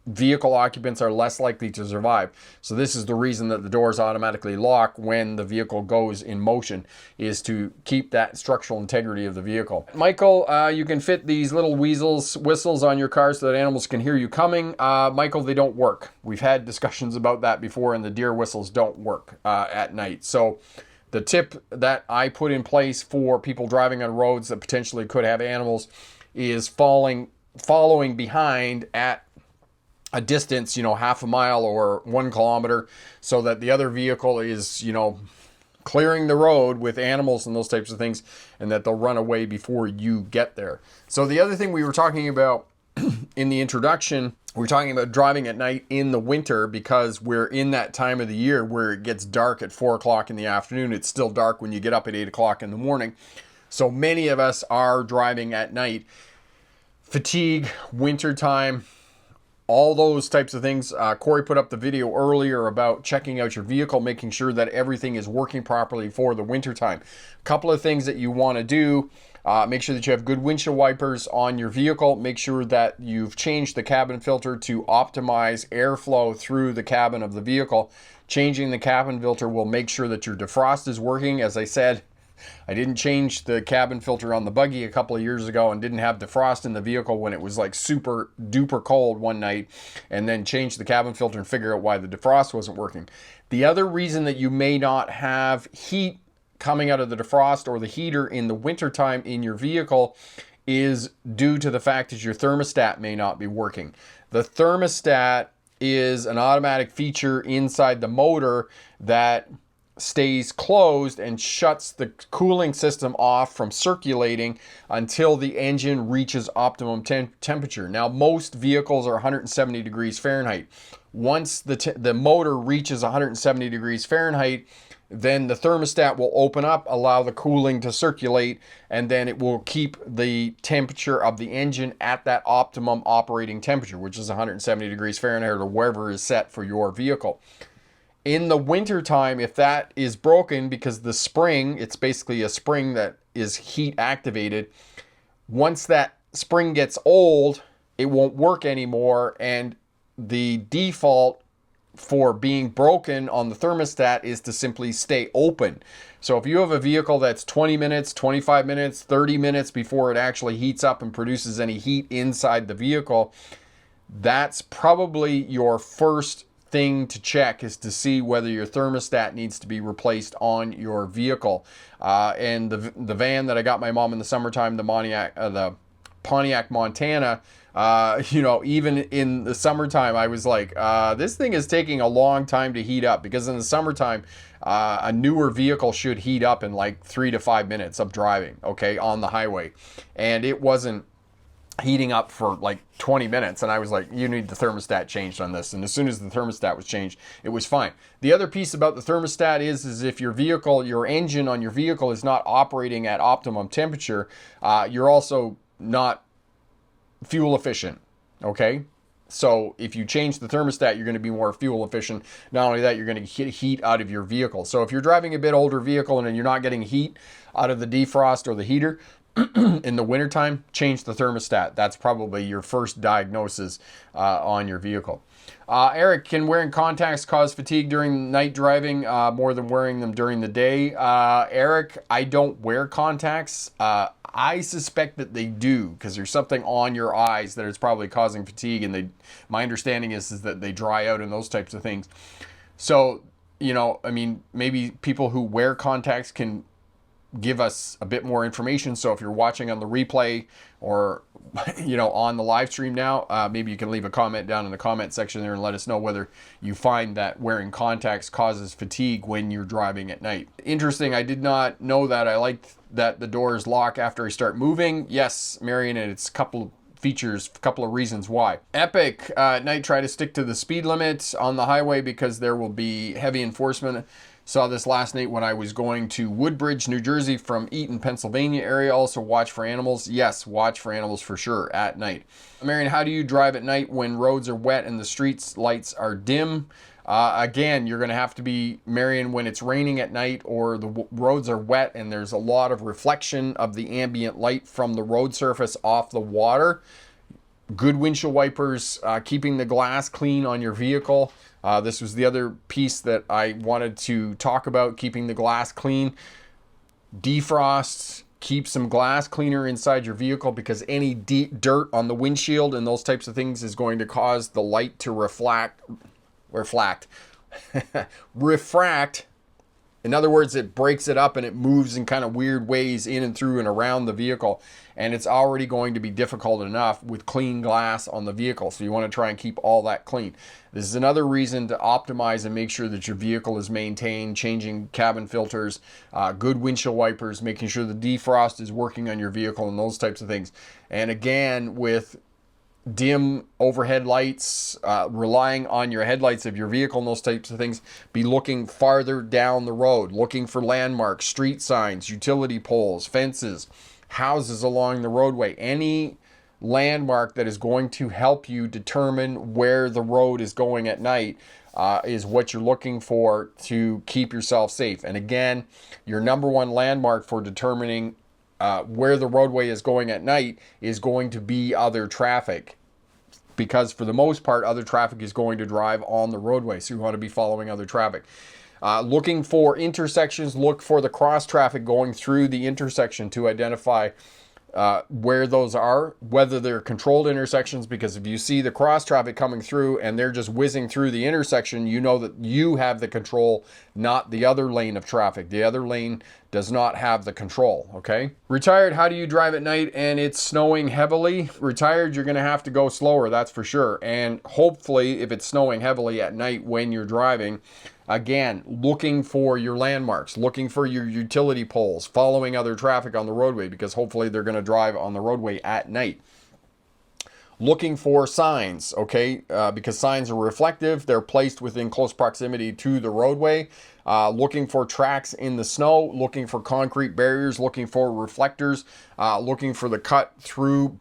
vehicle occupants are less likely to survive. So this is the reason that the doors automatically lock when the vehicle goes in motion, is to keep that structural integrity of the vehicle. Michael, you can fit these little whistles on your car so that animals can hear you coming. Michael, they don't work. We've had discussions about that before, and the deer whistles don't work at night. So the tip that I put in place for people driving on roads that potentially could have animals is following behind at a distance, half a mile or 1 kilometer, so that the other vehicle is, clearing the road with animals and those types of things, and that they'll run away before you get there. So the other thing we were talking about in the introduction, we're talking about driving at night in the winter, because we're in that time of the year where it gets dark at 4 o'clock in the afternoon. It's still dark when you get up at 8 o'clock in the morning. So many of us are driving at night. Fatigue, wintertime, all those types of things. Corey put up the video earlier about checking out your vehicle, making sure that everything is working properly for the wintertime. A couple of things that you want to do. Make sure that you have good windshield wipers on your vehicle. Make sure that you've changed the cabin filter to optimize airflow through the cabin of the vehicle. Changing the cabin filter will make sure that your defrost is working. As I said, I didn't change the cabin filter on the buggy a couple of years ago and didn't have defrost in the vehicle when it was like super duper cold one night, and then changed the cabin filter and figure out why the defrost wasn't working. The other reason that you may not have heat coming out of the defrost or the heater in the wintertime in your vehicle is due to the fact that your thermostat may not be working. The thermostat is an automatic feature inside the motor that stays closed and shuts the cooling system off from circulating until the engine reaches optimum temperature. Now, most vehicles are 170 degrees Fahrenheit. Once the motor reaches 170 degrees Fahrenheit, then the thermostat will open up, allow the cooling to circulate, and then it will keep the temperature of the engine at that optimum operating temperature, which is 170 degrees Fahrenheit or wherever is set for your vehicle. In the wintertime, if that is broken, because the spring, it's basically a spring that is heat activated, once that spring gets old, it won't work anymore, and the default for being broken on the thermostat is to simply stay open. So if you have a vehicle that's 20 minutes, 25 minutes, 30 minutes before it actually heats up and produces any heat inside the vehicle, that's probably your first thing to check, is to see whether your thermostat needs to be replaced on your vehicle. And the van that I got my mom in the summertime, the Pontiac Montana, even in the summertime, I was like, this thing is taking a long time to heat up, because in the summertime, a newer vehicle should heat up in like 3 to 5 minutes of driving, okay, on the highway. And it wasn't heating up for like 20 minutes, and I was like, you need the thermostat changed on this. And as soon as the thermostat was changed, it was fine. The other piece about the thermostat is if your engine on your vehicle is not operating at optimum temperature, you're also not fuel efficient, okay? So if you change the thermostat, you're going to be more fuel efficient. Not only that, you're going to get heat out of your vehicle. So if you're driving a bit older vehicle and you're not getting heat out of the defrost or the heater in the wintertime, change the thermostat. That's probably your first diagnosis on your vehicle. Eric, can wearing contacts cause fatigue during night driving more than wearing them during the day? Eric, I don't wear contacts. I suspect that they do, because there's something on your eyes that is probably causing fatigue, and my understanding is that they dry out and those types of things. So, maybe people who wear contacts can give us a bit more information. So if you're watching on the replay or on the live stream now, maybe you can leave a comment down in the comment section there and let us know whether you find that wearing contacts causes fatigue when you're driving at night. Interesting. I did not know that. I liked that the doors lock after I start moving. Yes, Marion, and it's a couple of reasons why. Epic, at night, try to stick to the speed limit on the highway because there will be heavy enforcement. Saw this last night when I was going to Woodbridge, New Jersey from Eaton, Pennsylvania area. Also watch for animals. Yes, watch for animals for sure at night. Marion, how do you drive at night when roads are wet and the streets lights are dim? Again, you're going to have to be, Marion, when it's raining at night or the roads are wet and there's a lot of reflection of the ambient light from the road surface off the water. Good windshield wipers, keeping the glass clean on your vehicle. This was the other piece that I wanted to talk about, keeping the glass clean. Defrost, keep some glass cleaner inside your vehicle, because any dirt on the windshield and those types of things is going to cause the light to refract. In other words, it breaks it up and it moves in kind of weird ways in and through and around the vehicle. And it's already going to be difficult enough with clean glass on the vehicle. So you want to try and keep all that clean. This is another reason to optimize and make sure that your vehicle is maintained, changing cabin filters, good windshield wipers, making sure the defrost is working on your vehicle and those types of things. And again, with dim overhead lights, relying on your headlights of your vehicle and those types of things, be looking farther down the road, looking for landmarks, street signs, utility poles, fences, houses along the roadway. Any landmark that is going to help you determine where the road is going at night is what you're looking for to keep yourself safe. And again, your number one landmark for determining where the roadway is going at night is going to be other traffic, because for the most part, other traffic is going to drive on the roadway. So you want to be following other traffic. Looking for intersections, look for the cross traffic going through the intersection to identify where those are, whether they're controlled intersections, because if you see the cross traffic coming through and they're just whizzing through the intersection, you know that you have the control, not the other lane of traffic. The other lane does not have the control, okay? Retired, how do you drive at night and it's snowing heavily? Retired, you're gonna have to go slower, that's for sure. And hopefully, if it's snowing heavily at night when you're driving, again, looking for your landmarks, looking for your utility poles, following other traffic on the roadway, because hopefully they're going to drive on the roadway at night. Looking for signs, okay, because signs are reflective. They're placed within close proximity to the roadway. Looking for tracks in the snow, looking for concrete barriers, looking for reflectors, looking for the cut through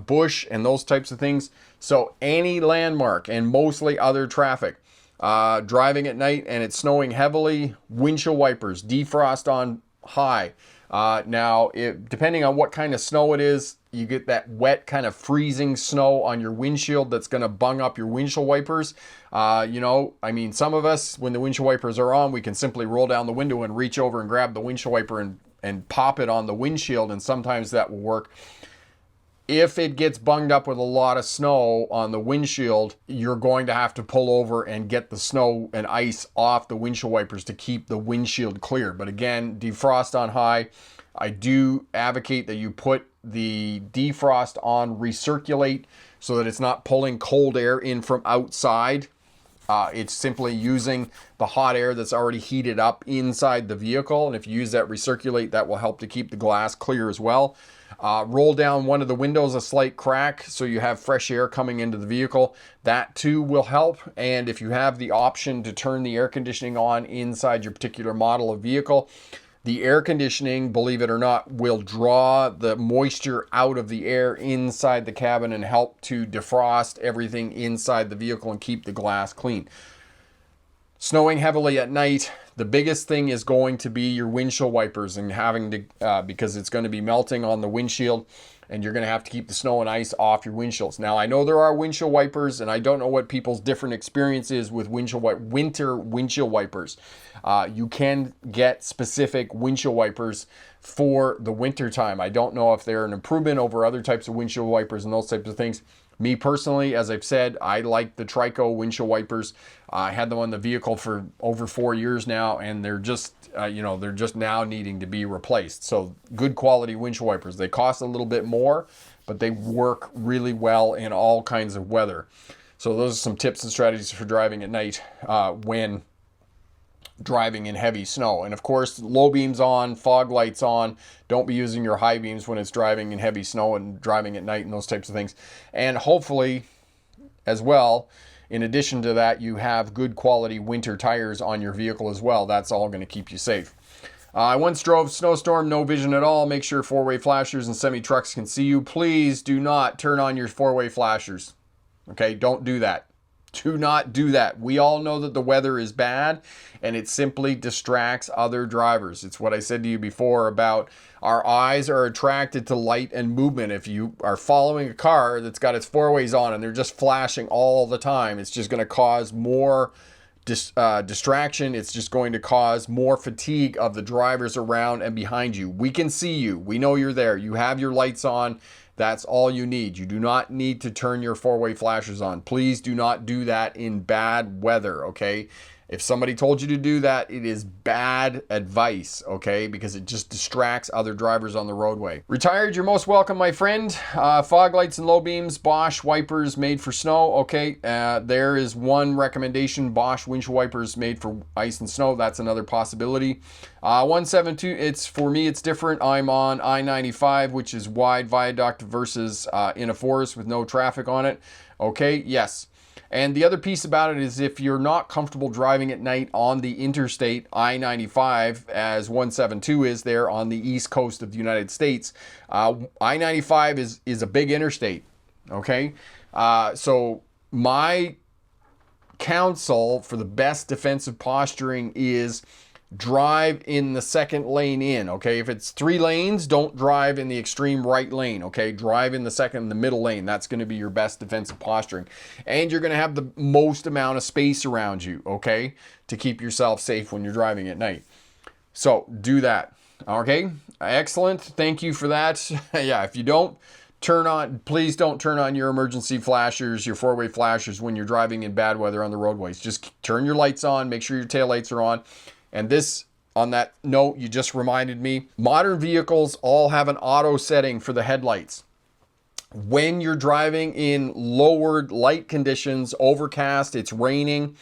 bush and those types of things. So any landmark and mostly other traffic. Driving at night and it's snowing heavily, windshield wipers, defrost on high. Now, depending on what kind of snow it is, you get that wet kind of freezing snow on your windshield that's going to bung up your windshield wipers. You know, I mean, some of us, when the windshield wipers are on, we can simply roll down the window and reach over and grab the windshield wiper and pop it on the windshield, and sometimes that will work. If it gets bunged up with a lot of snow on the windshield, you're going to have to pull over and get the snow and ice off the windshield wipers to keep the windshield clear. But again, defrost on high. I do advocate that you put the defrost on recirculate so that it's not pulling cold air in from outside. It's simply using the hot air that's already heated up inside the vehicle. And if you use that recirculate, that will help to keep the glass clear as well. Roll down one of the windows a slight crack so you have fresh air coming into the vehicle. That too will help. And if you have the option to turn the air conditioning on inside your particular model of vehicle, the air conditioning, believe it or not, will draw the moisture out of the air inside the cabin and help to defrost everything inside the vehicle and keep the glass clean. Snowing heavily at night, the biggest thing is going to be your windshield wipers and having to, because it's going to be melting on the windshield and you're going to have to keep the snow and ice off your windshields. Now, I know there are windshield wipers and I don't know what people's different experience is with winter windshield wipers. You can get specific windshield wipers for the winter time. I don't know if they're an improvement over other types of windshield wipers and those types of things. Me personally, as I've said, I like the Trico windshield wipers. I had them on the vehicle for over 4 years now, and they're just, they're just now needing to be replaced. So good quality windshield wipers. They cost a little bit more, but they work really well in all kinds of weather. So those are some tips and strategies for driving at night when driving in heavy snow. And of course, low beams on, fog lights on. Don't be using your high beams when it's driving in heavy snow and driving at night and those types of things. And hopefully, as well, in addition to that, you have good quality winter tires on your vehicle as well. That's all going to keep you safe. I once drove snowstorm, no vision at all. Make sure four-way flashers and semi-trucks can see you. Please do not turn on your four-way flashers. Okay, don't do that. Do not do that. We all know that the weather is bad and it simply distracts other drivers. It's what I said to you before about our eyes are attracted to light and movement. If you are following a car that's got its four ways on and they're just flashing all the time, it's just going to cause more distraction. It's just going to cause more fatigue of the drivers around and behind you. We can see you. We know you're there. You have your lights on. That's all you need. You do not need to turn your four-way flashers on. Please do not do that in bad weather, okay? If somebody told you to do that, it is bad advice, okay? Because it just distracts other drivers on the roadway. Retired, you're most welcome, my friend. Fog lights and low beams, Bosch wipers made for snow, okay? There is one recommendation, Bosch windshield wipers made for ice and snow. That's another possibility. 172, for me, it's different. I'm on I-95, which is wide viaduct versus in a forest with no traffic on it. Okay, yes. And the other piece about it is if you're not comfortable driving at night on the interstate I-95, as 172 is there on the east coast of the United States, I-95 is a big interstate, okay? So my counsel for the best defensive posturing is drive in the second lane in, okay? If it's 3 lanes, don't drive in the extreme right lane, okay? Drive in the middle lane. That's going to be your best defensive posturing. And you're going to have the most amount of space around you, okay? To keep yourself safe when you're driving at night. So do that, okay? Excellent. Thank you for that. Yeah, if you don't please don't turn on your emergency flashers, your 4-way flashers when you're driving in bad weather on the roadways. Just turn your lights on, make sure your taillights are on. And this, on that note, you just reminded me, modern vehicles all have an auto setting for the headlights. When you're driving in lowered light conditions, overcast, it's raining,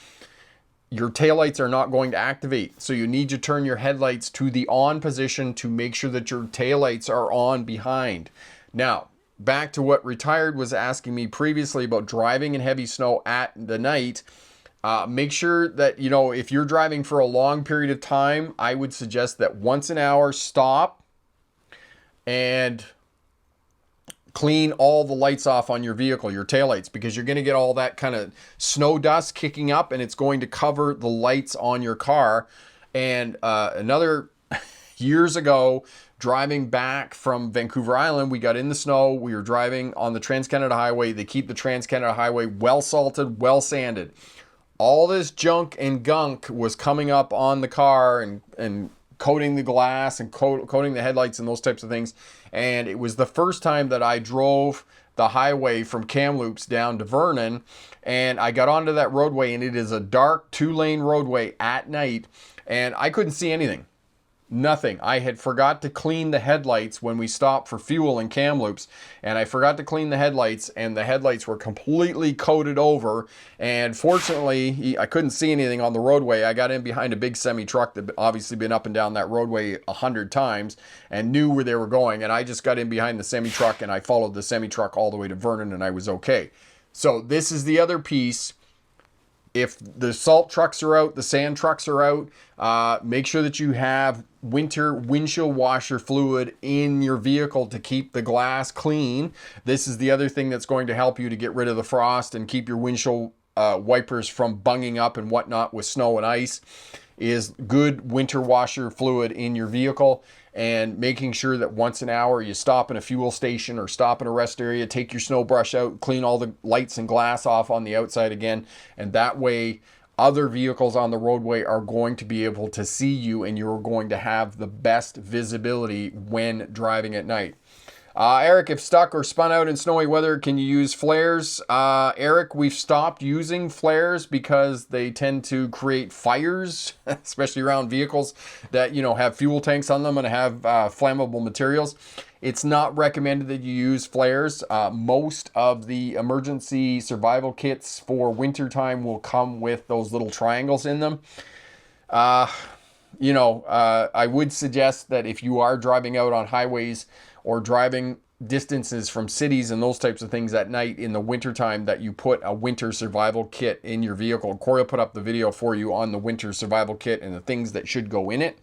your taillights are not going to activate. So you need to turn your headlights to the on position to make sure that your taillights are on behind. Now, back to what Retired was asking me previously about driving in heavy snow at the night. Make sure that, you know, if you're driving for a long period of time, I would suggest that once an hour, stop and clean all the lights off on your vehicle, your taillights, because you're going to get all that kind of snow dust kicking up and it's going to cover the lights on your car. And another years ago, driving back from Vancouver Island, we got in the snow. We were driving on the Trans-Canada Highway. They keep the Trans-Canada Highway well salted, well sanded. All this junk and gunk was coming up on the car and coating the glass and coating the headlights and those types of things. And it was the first time that I drove the highway from Kamloops down to Vernon, and I got onto that roadway, and it is a dark 2-lane roadway at night, and I couldn't see anything. Nothing. I had forgot to clean the headlights when we stopped for fuel in Kamloops, and I forgot to clean the headlights, and the headlights were completely coated over. And fortunately, I couldn't see anything on the roadway. I got in behind a big semi truck that obviously been up and down that roadway 100 times and knew where they were going. And I just got in behind the semi truck and I followed the semi truck all the way to Vernon, and I was okay. So this is the other piece. If the salt trucks are out, the sand trucks are out, make sure that you have winter windshield washer fluid in your vehicle to keep the glass clean. This is the other thing that's going to help you to get rid of the frost and keep your windshield wipers from bunging up and whatnot with snow and ice, is good winter washer fluid in your vehicle. And making sure that once an hour you stop in a fuel station or stop in a rest area, take your snow brush out, clean all the lights and glass off on the outside again. And that way other vehicles on the roadway are going to be able to see you, and you're going to have the best visibility when driving at night. Eric, if stuck or spun out in snowy weather, can you use flares? Eric, we've stopped using flares because they tend to create fires, especially around vehicles that, you know, have fuel tanks on them and have flammable materials. It's not recommended that you use flares. Most of the emergency survival kits for wintertime will come with those little triangles in them. I would suggest that if you are driving out on highways or driving distances from cities and those types of things at night in the wintertime, that you put a winter survival kit in your vehicle. Corey will put up the video for you on the winter survival kit and the things that should go in it.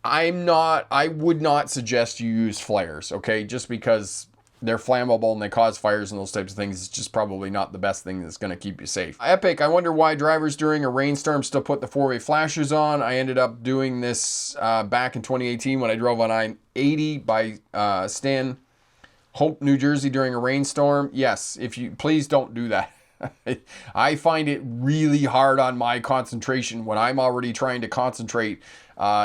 I would not suggest you use flares, okay? Just because they're flammable and they cause fires and those types of things. It's just probably not the best thing that's going to keep you safe. Epic, I wonder why drivers during a rainstorm still put the 4-way flashers on. I ended up doing this back in 2018 when I drove on I-80 by Stanhope, New Jersey during a rainstorm. Yes, please don't do that. I find it really hard on my concentration when I'm already trying to concentrate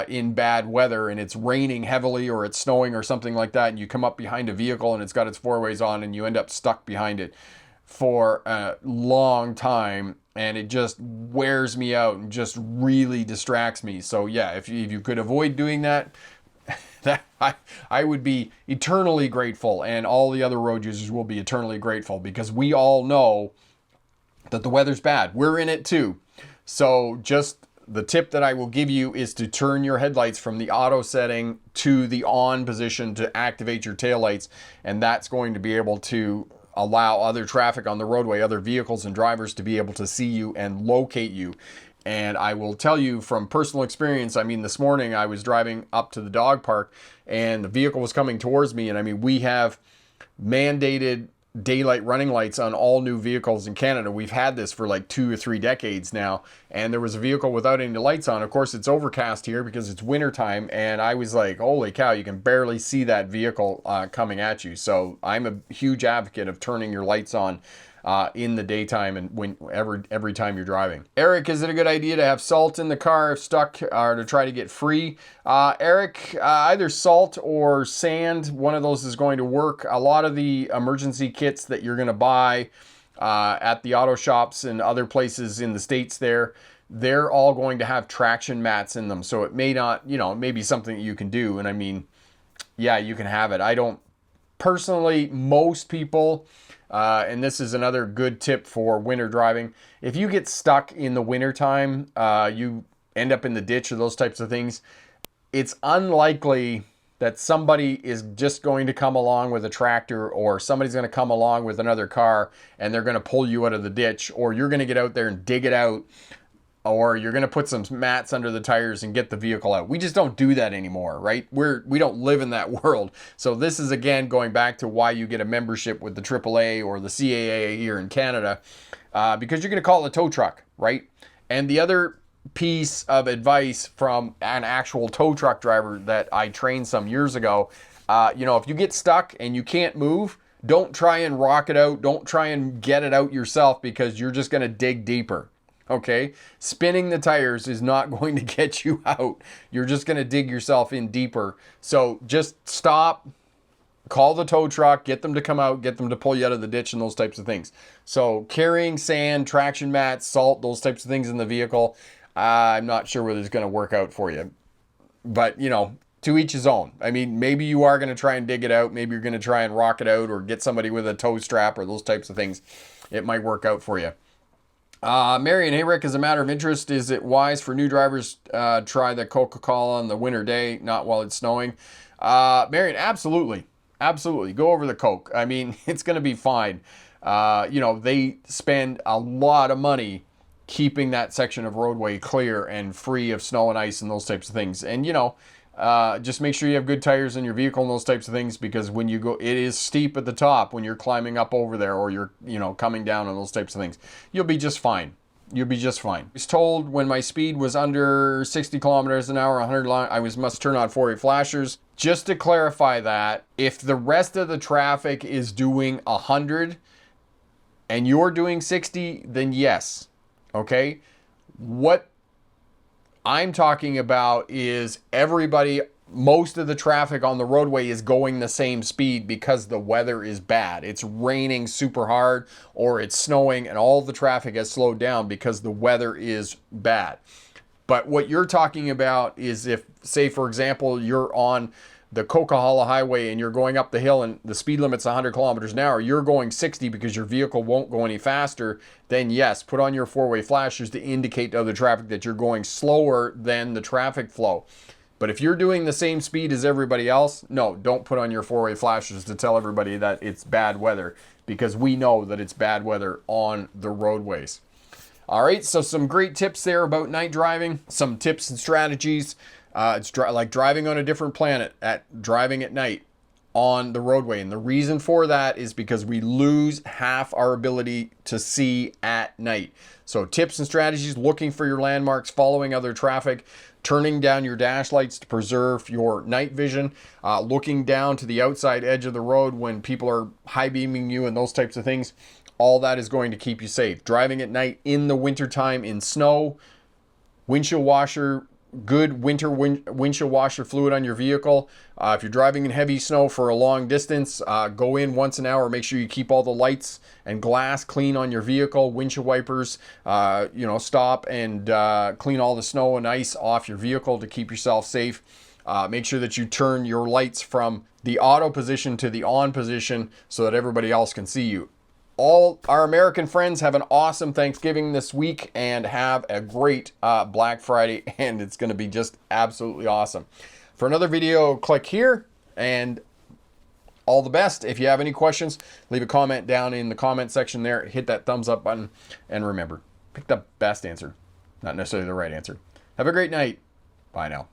in bad weather and it's raining heavily or it's snowing or something like that, and you come up behind a vehicle and it's got its 4-ways on and you end up stuck behind it for a long time, and it just wears me out and just really distracts me. So yeah, if you could avoid doing that, I would be eternally grateful, and all the other road users will be eternally grateful, because we all know that the weather's bad. We're in it too. So just the tip that I will give you is to turn your headlights from the auto setting to the on position to activate your taillights, and that's going to be able to allow other traffic on the roadway, other vehicles and drivers, to be able to see you and locate you. And I will tell you from personal experience, I mean, this morning I was driving up to the dog park and the vehicle was coming towards me, and I mean, we have mandated daylight running lights on all new vehicles in Canada. We've had this for like 2 or 3 decades now, and there was a vehicle without any lights on. Of course, it's overcast here because it's winter time, and I was like, holy cow, you can barely see that vehicle coming at you. So I'm a huge advocate of turning your lights on in the daytime and every time you're driving. Eric, is it a good idea to have salt in the car if stuck or to try to get free? Eric, either salt or sand, one of those is going to work. A lot of the emergency kits that you're going to buy at the auto shops and other places in the States they're all going to have traction mats in them. So it may not, it may be something that you can do. And I mean, yeah, you can have it. I don't personally, most people, and this is another good tip for winter driving. If you get stuck in the wintertime, you end up in the ditch or those types of things, it's unlikely that somebody is just going to come along with a tractor, or somebody's going to come along with another car and they're going to pull you out of the ditch, or you're going to get out there and dig it out, or you're going to put some mats under the tires and get the vehicle out. We just don't do that anymore, right? We don't live in that world. So this is, again, going back to why you get a membership with the AAA or the CAA here in Canada, because you're going to call it a tow truck, right? And the other piece of advice from an actual tow truck driver that I trained some years ago, if you get stuck and you can't move, don't try and rock it out. Don't try and get it out yourself, because you're just going to dig deeper. Okay, spinning the tires is not going to get you out. You're just going to dig yourself in deeper. So just stop, call the tow truck, get them to come out, get them to pull you out of the ditch and those types of things. So carrying sand, traction mats, salt, those types of things in the vehicle, I'm not sure whether it's going to work out for you. But, to each his own. I mean, maybe you are going to try and dig it out. Maybe you're going to try and rock it out, or get somebody with a tow strap or those types of things. It might work out for you. Marion, hey Rick, as a matter of interest, is it wise for new drivers try the Coca-Cola on the winter day, not while it's snowing? Marion, absolutely. Absolutely. Go over the Coke. I mean, it's going to be fine. They spend a lot of money keeping that section of roadway clear and free of snow and ice and those types of things. And, just make sure you have good tires in your vehicle and those types of things, because when you go, it is steep at the top when you're climbing up over there, or you're, coming down and those types of things. You'll be just fine. You'll be just fine. I was told when my speed was under 60 kilometers an hour, 100 I must turn on four-way flashers. Just to clarify that, if the rest of the traffic is doing 100 and you're doing 60, then yes. Okay? What I'm talking about is most of the traffic on the roadway is going the same speed because the weather is bad. It's raining super hard, or it's snowing, and all the traffic has slowed down because the weather is bad. But what you're talking about is if, say, for example, you're on the Coca-Cola highway and you're going up the hill and the speed limit's 100 kilometers an hour, you're going 60 because your vehicle won't go any faster, then yes, put on your four-way flashers to indicate to other traffic that you're going slower than the traffic flow. But if you're doing the same speed as everybody else, no, don't put on your four-way flashers to tell everybody that it's bad weather, because we know that it's bad weather on the roadways. All right, so some great tips there about night driving, some tips and strategies. It's like driving on a different planet, driving at night on the roadway. And the reason for that is because we lose half our ability to see at night. So tips and strategies: looking for your landmarks, following other traffic, turning down your dash lights to preserve your night vision, looking down to the outside edge of the road when people are high beaming you and those types of things. All that is going to keep you safe. Driving at night in the wintertime in snow, windshield washer, good winter windshield washer fluid on your vehicle. If you're driving in heavy snow for a long distance, go in once an hour. Make sure you keep all the lights and glass clean on your vehicle. Windshield wipers, stop and clean all the snow and ice off your vehicle to keep yourself safe. Make sure that you turn your lights from the auto position to the on position so that everybody else can see you. All our American friends, have an awesome Thanksgiving this week and have a great Black Friday, and it's going to be just absolutely awesome. For another video, click here, and all the best. If you have any questions, leave a comment down in the comment section there. Hit that thumbs up button, and remember, pick the best answer, not necessarily the right answer. Have a great night. Bye now.